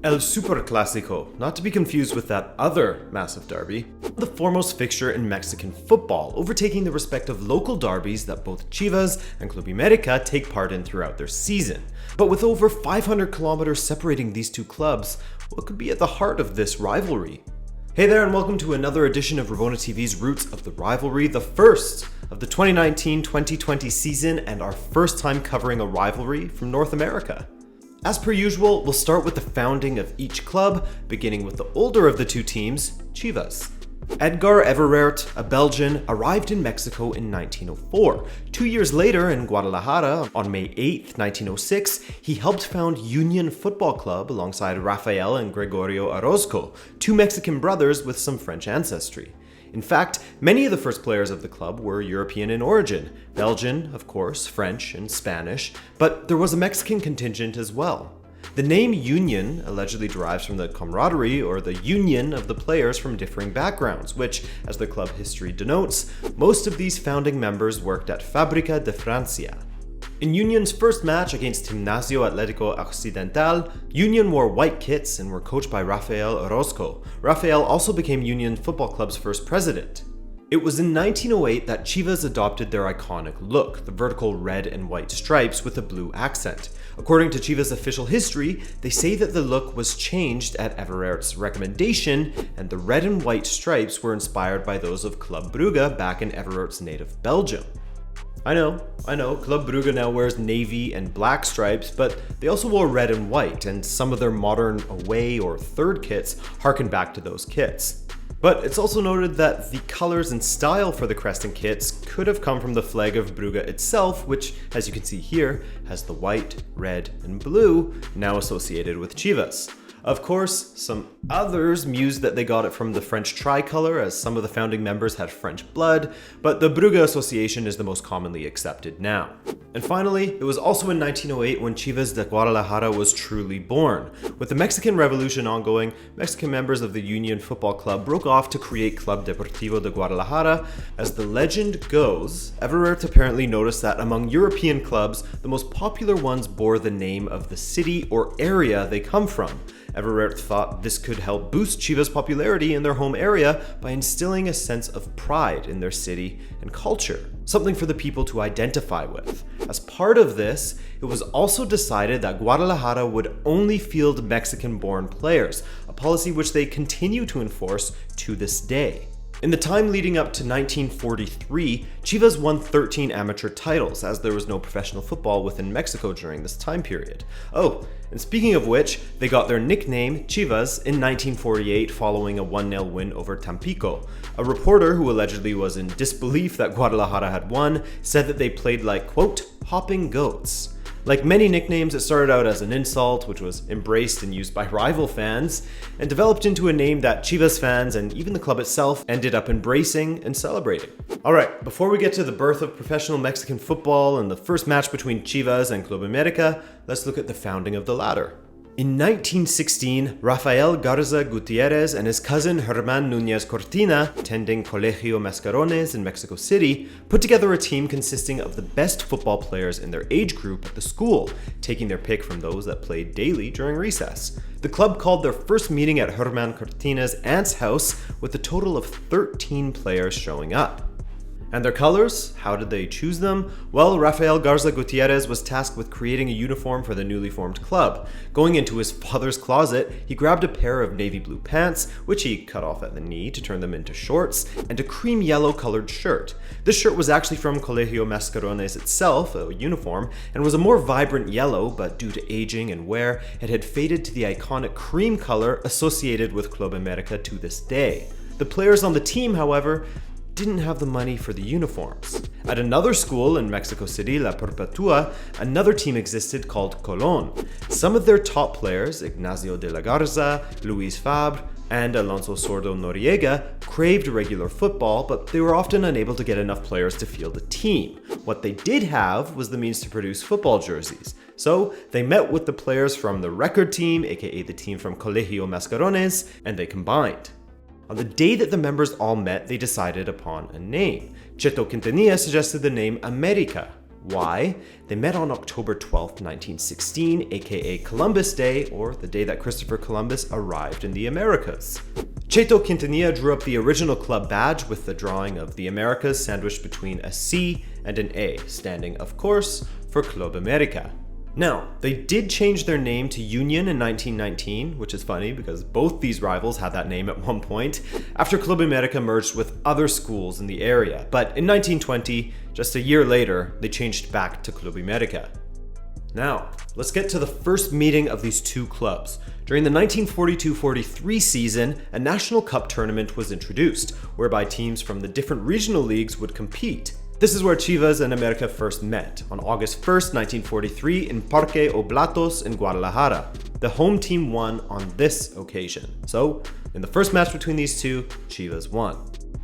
El Súper Clásico, not to be confused with that other massive derby, the foremost fixture in Mexican football, overtaking the respective local derbies that both Chivas and Club América take part in throughout their season. But with over 500 kilometers separating these two clubs, what could be at the heart of this rivalry? Hey there, and welcome to another edition of Rabona TV's Roots of the Rivalry, the first of the 2019-2020 season and our first time covering a rivalry from North America. As per usual, we'll start with the founding of each club, beginning with the older of the two teams, Chivas. Edgar Everett, a Belgian, arrived in Mexico in 1904. 2 years later, in Guadalajara, on May 8, 1906, he helped found Union Football Club alongside Rafael and Gregorio Orozco, two Mexican brothers with some French ancestry. In fact, many of the first players of the club were European in origin, Belgian, of course, French, and Spanish, but there was a Mexican contingent as well. The name Union allegedly derives from the camaraderie or the union of the players from differing backgrounds, which, as the club history denotes, most of these founding members worked at Fábrica de Francia. In Union's first match against GIMNASIO ATLETICO OCCIDENTAL, Union wore white kits and were coached by Rafael Orozco. Rafael also became Union Football Club's first president. It was in 1908 that Chivas adopted their iconic look, the vertical red and white stripes with a blue accent. According to Chivas' official history, they say that the look was changed at Everett's recommendation, and the red and white stripes were inspired by those of Club Brugge back in Everett's native Belgium. I know, Club Brugge now wears navy and black stripes, but they also wore red and white, and some of their modern away or third kits harken back to those kits. But it's also noted that the colors and style for the crest and kits could have come from the flag of Brugge itself, which, as you can see here, has the white, red, and blue, now associated with Chivas. Of course, some others mused that they got it from the French tricolor, as some of the founding members had French blood, but the Brugge association is the most commonly accepted now. And finally, it was also in 1908 when Chivas de Guadalajara was truly born. With the Mexican Revolution ongoing, Mexican members of the Union Football Club broke off to create Club Deportivo de Guadalajara. As the legend goes, Everett apparently noticed that among European clubs, the most popular ones bore the name of the city or area they come from. Everett thought this could help boost Chivas' popularity in their home area by instilling a sense of pride in their city and culture, something for the people to identify with. As part of this, it was also decided that Guadalajara would only field Mexican-born players, a policy which they continue to enforce to this day. In the time leading up to 1943, Chivas won 13 amateur titles, as there was no professional football within Mexico during this time period. Oh, and speaking of which, they got their nickname, Chivas, in 1948 following a 1-0 win over Tampico. A reporter who allegedly was in disbelief that Guadalajara had won said that they played like, quote, hopping goats. Like many nicknames, it started out as an insult, which was embraced and used by rival fans, and developed into a name that Chivas fans and even the club itself ended up embracing and celebrating. Alright, before we get to the birth of professional Mexican football and the first match between Chivas and Club América, let's look at the founding of the latter. In 1916, Rafael Garza Gutierrez and his cousin Germán Núñez Cortina, attending Colegio Mascarones in Mexico City, put together a team consisting of the best football players in their age group at the school, taking their pick from those that played daily during recess. The club called their first meeting at Germán Cortina's aunt's house, with a total of 13 players showing up. And their colors? How did they choose them? Well, Rafael Garza Gutierrez was tasked with creating a uniform for the newly formed club. Going into his father's closet, he grabbed a pair of navy blue pants, which he cut off at the knee to turn them into shorts, and a cream yellow colored shirt. This shirt was actually from Colegio Mascarones itself, a uniform, and was a more vibrant yellow, but due to aging and wear, it had faded to the iconic cream color associated with Club América to this day. The players on the team, however, didn't have the money for the uniforms. At another school in Mexico City, La Perpetua, another team existed called Colón. Some of their top players, Ignacio de la Garza, Luis Fabre, and Alonso Sordo Noriega, craved regular football, but they were often unable to get enough players to field a team. What they did have was the means to produce football jerseys. So they met with the players from the record team, aka the team from Colegio Mascarones, and they combined. On the day that the members all met, they decided upon a name. Cheto Quintanilla suggested the name America, Why? They met on October 12th, 1916, aka Columbus Day, or the day that Christopher Columbus arrived in the Americas. Cheto Quintanilla drew up the original club badge with the drawing of the Americas sandwiched between a C and an A, standing, of course, for Club América. Now, they did change their name to Union in 1919, which is funny because both these rivals had that name at one point, after Club América merged with other schools in the area. But in 1920, just a year later, they changed back to Club América. Now, let's get to the first meeting of these two clubs. During the 1942-43 season, a National Cup tournament was introduced, whereby teams from the different regional leagues would compete. This is where Chivas and America first met, on August 1st, 1943 in Parque Oblatos in Guadalajara. The home team won on this occasion. So, in the first match between these two, Chivas won.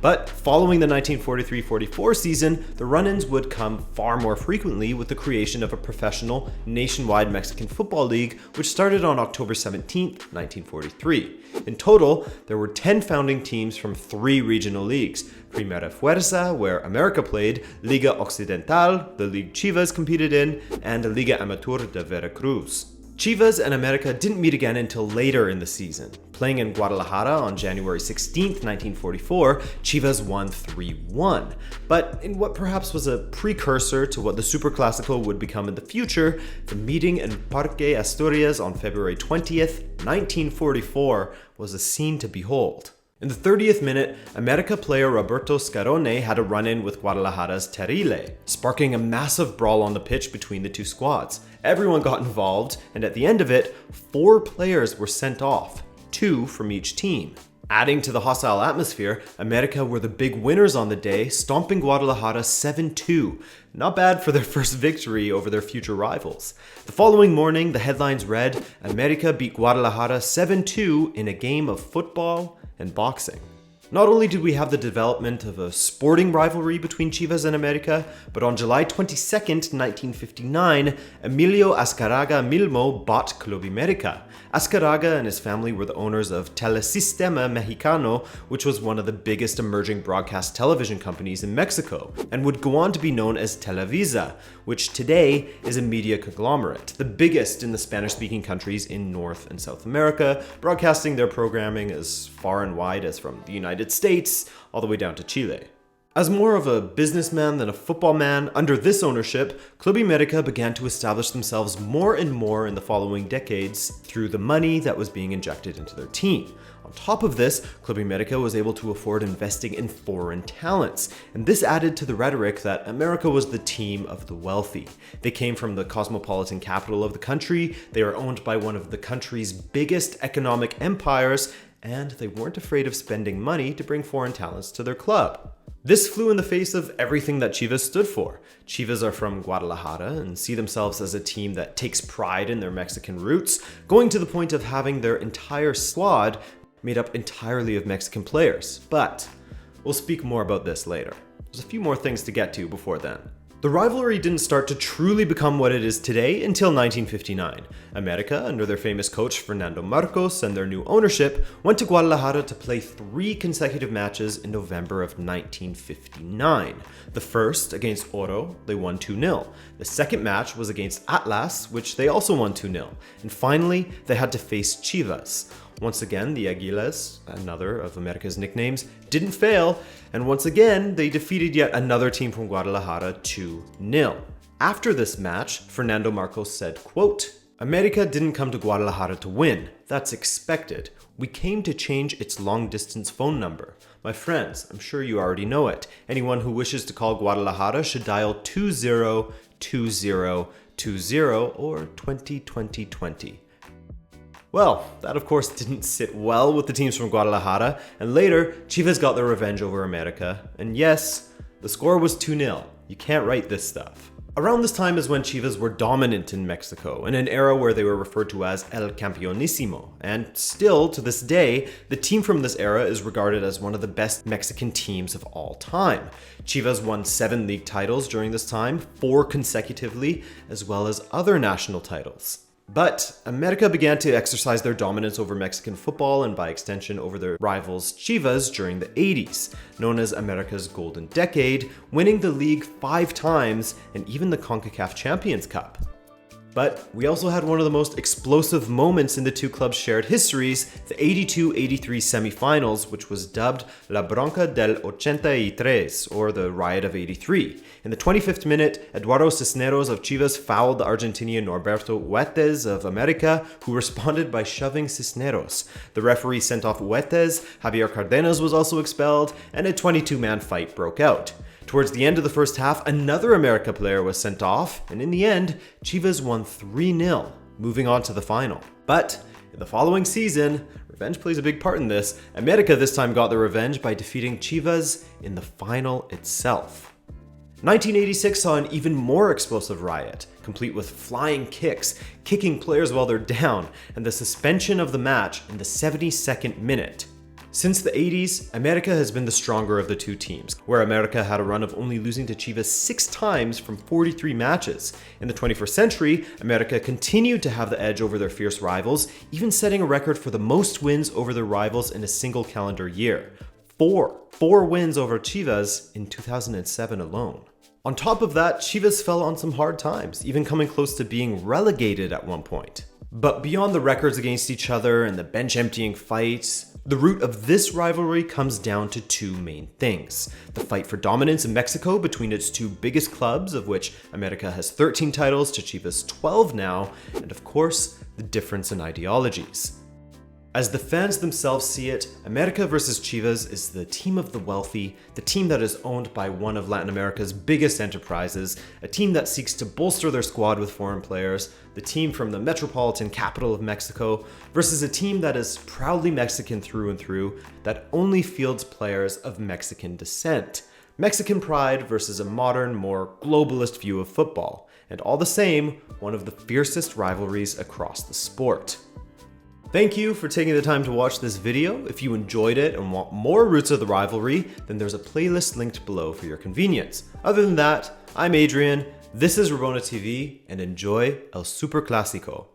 But following the 1943-44 season, the run-ins would come far more frequently with the creation of a professional, nationwide Mexican football league, which started on October 17, 1943. In total, there were 10 founding teams from 3 regional leagues: Primera Fuerza, where America played, Liga Occidental, the league Chivas competed in, and Liga Amateur de Veracruz. Chivas and America didn't meet again until later in the season. Playing in Guadalajara on January 16, 1944, Chivas won 3-1. But in what perhaps was a precursor to what the Súper Clásico would become in the future, the meeting in Parque Asturias on February 20th, 1944 was a scene to behold. In the 30th minute, America player Roberto Scarone had a run-in with Guadalajara's Terile, sparking a massive brawl on the pitch between the two squads. Everyone got involved, and at the end of it, 4 players were sent off, 2 from each team. Adding to the hostile atmosphere, America were the big winners on the day, stomping Guadalajara 7-2. Not bad for their first victory over their future rivals. The following morning, the headlines read, America beat Guadalajara 7-2 in a game of football and boxing. Not only did we have the development of a sporting rivalry between Chivas and America, but on July 22nd, 1959, Emilio Azcárraga Milmo bought Club América. Azcárraga and his family were the owners of Telesistema Mexicano, which was one of the biggest emerging broadcast television companies in Mexico, and would go on to be known as Televisa, which today is a media conglomerate, the biggest in the Spanish-speaking countries in North and South America, broadcasting their programming as far and wide as from the United States all the way down to Chile. As more of a businessman than a football man, under this ownership, Club América began to establish themselves more and more in the following decades through the money that was being injected into their team. On top of this, Club América was able to afford investing in foreign talents, and this added to the rhetoric that America was the team of the wealthy. They came from the cosmopolitan capital of the country, they were owned by one of the country's biggest economic empires, and they weren't afraid of spending money to bring foreign talents to their club. This flew in the face of everything that Chivas stood for. Chivas are from Guadalajara and see themselves as a team that takes pride in their Mexican roots, going to the point of having their entire squad made up entirely of Mexican players. But we'll speak more about this later. There's a few more things to get to before then. The rivalry didn't start to truly become what it is today until 1959. America, under their famous coach Fernando Marcos and their new ownership, went to Guadalajara to play 3 consecutive matches in November of 1959. The first, against Oro, they won 2-0. The second match was against Atlas, which they also won 2-0. And finally, they had to face Chivas. Once again, the Aguilas, another of America's nicknames, didn't fail, and once again, they defeated yet another team from Guadalajara 2-0. After this match, Fernando Marcos said, quote, America didn't come to Guadalajara to win. That's expected. We came to change its long-distance phone number. My friends, I'm sure you already know it. Anyone who wishes to call Guadalajara should dial 202020 or 202020. Well, that of course didn't sit well with the teams from Guadalajara, and later, Chivas got their revenge over America, and yes, the score was 2-0. You can't write this stuff. Around this time is when Chivas were dominant in Mexico, in an era where they were referred to as El Campeonísimo, and still, to this day, the team from this era is regarded as one of the best Mexican teams of all time. Chivas won 7 league titles during this time, 4 consecutively, as well as other national titles. But America began to exercise their dominance over Mexican football and by extension over their rivals Chivas during the 80s, known as America's Golden Decade, winning the league 5 times and even the CONCACAF Champions Cup. But we also had one of the most explosive moments in the two clubs' shared histories, the 82-83 semifinals, which was dubbed La Bronca del 83, or the Riot of 83. In the 25th minute, Eduardo Cisneros of Chivas fouled the Argentinian Norberto Huetes of America, who responded by shoving Cisneros. The referee sent off Huetes, Javier Cardenas was also expelled, and a 22-man fight broke out. Towards the end of the first half, another America player was sent off, and in the end, Chivas won 3-0, moving on to the final. But in the following season, revenge plays a big part in this. America this time got their revenge by defeating Chivas in the final itself. 1986 saw an even more explosive riot, complete with flying kicks, kicking players while they're down, and the suspension of the match in the 72nd minute. Since the 80s, America has been the stronger of the two teams, where America had a run of only losing to Chivas 6 times from 43 matches. In the 21st century, America continued to have the edge over their fierce rivals, even setting a record for the most wins over their rivals in a single calendar year. 4 wins over Chivas in 2007 alone. On top of that, Chivas fell on some hard times, even coming close to being relegated at one point. But beyond the records against each other and the bench-emptying fights, the root of this rivalry comes down to 2 main things. The fight for dominance in Mexico between its 2 biggest clubs, of which America has 13 titles to Chivas 12 now, and of course, the difference in ideologies. As the fans themselves see it, America versus Chivas is the team of the wealthy, the team that is owned by one of Latin America's biggest enterprises, a team that seeks to bolster their squad with foreign players, the team from the metropolitan capital of Mexico, versus a team that is proudly Mexican through and through, that only fields players of Mexican descent. Mexican pride versus a modern, more globalist view of football, and all the same, one of the fiercest rivalries across the sport. Thank you for taking the time to watch this video. If you enjoyed it and want more roots of the rivalry, then there's a playlist linked below for your convenience. Other than that, I'm Adrian, this is Rabona TV, and enjoy El Súper Clásico.